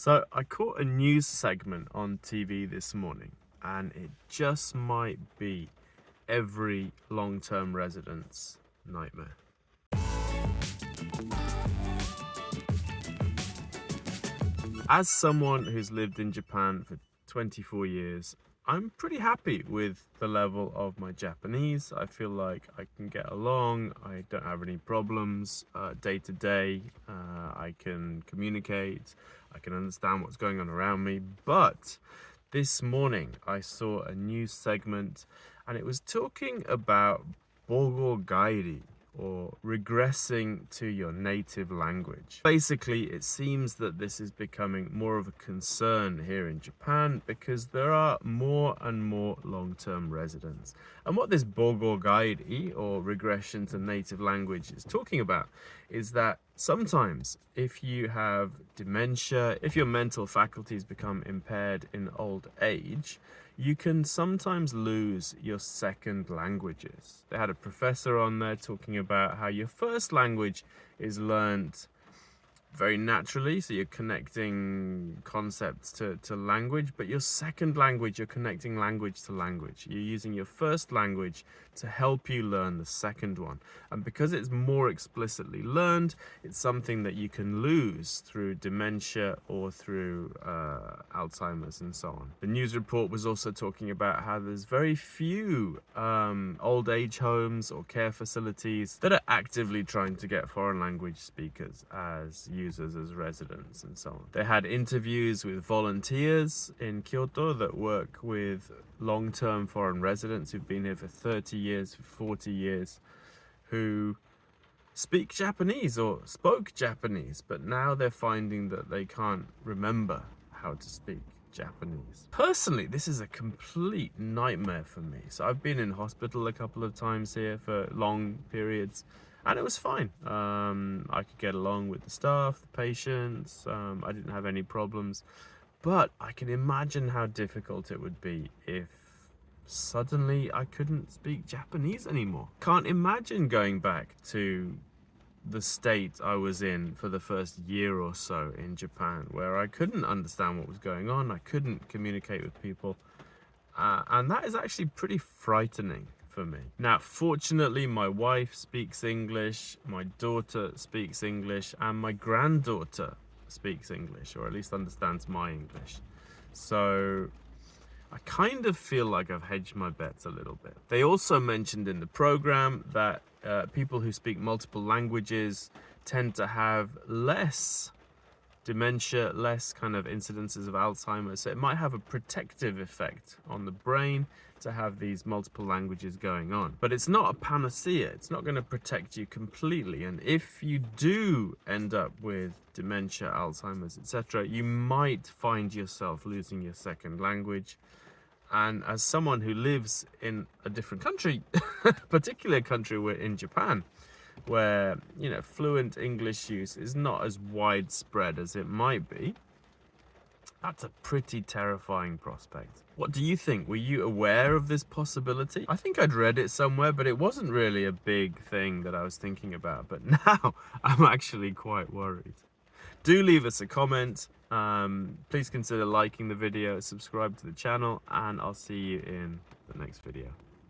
So I caught a news segment on TV this morning, and it just might be every long-term resident's nightmare. As someone who's lived in Japan for 24 years, I'm pretty happy with the level of my Japanese. I feel like I can get along, I don't have any problems day to day. I can communicate, I can understand what's going on around me. But this morning I saw a news segment and it was talking about bogo gairi, or regressing to your native language. Basically, it seems that this is becoming more of a concern here in Japan because there are more and more long-term residents. And what this bogo gairi, or regression to native language, is talking about is that sometimes if you have dementia, if your mental faculties become impaired in old age, you can sometimes lose your second languages. They had a professor on there talking about how your first language is learned very naturally, so you're connecting concepts to language, but your second language, you're connecting language to language. You're using your first language to help you learn the second one. And because it's more explicitly learned, it's something that you can lose through dementia or through Alzheimer's and so on. The news report was also talking about how there's very few old age homes or care facilities that are actively trying to get foreign language speakers as users, as residents and so on. They had interviews with volunteers in Kyoto that work with long-term foreign residents who've been here for 30 years, for 40 years, who speak Japanese or spoke Japanese, but now they're finding that they can't remember how to speak Japanese. Personally, this is a complete nightmare for me. So I've been in hospital a couple of times here for long periods, and it was fine. I could get along with the staff, the patients. I didn't have any problems. But I can imagine how difficult it would be if suddenly I couldn't speak Japanese anymore. Can't imagine going back to the state I was in for the first year or so in Japan, where I couldn't understand what was going on, I couldn't communicate with people, and that is actually pretty frightening for me. Now, fortunately, my wife speaks English, my daughter speaks English, and my granddaughter speaks English, or at least understands my English. So I kind of feel like I've hedged my bets a little bit. They also mentioned in the program that people who speak multiple languages tend to have less dementia, less kind of incidences of Alzheimer's. So it might have a protective effect on the brain to have these multiple languages going on. But it's not a panacea. It's not going to protect you completely. And if you do end up with dementia, Alzheimer's, etc., you might find yourself losing your second language. And as someone who lives in a different country, particularly a country in Japan, where, you know, fluent English use is not as widespread as it might be, that's a pretty terrifying prospect. What do you think? Were you aware of this possibility? I think I'd read it somewhere, but it wasn't really a big thing that I was thinking about. But now I'm actually quite worried. Do leave us a comment. Please consider liking the video, subscribe to the channel, and I'll see you in the next video.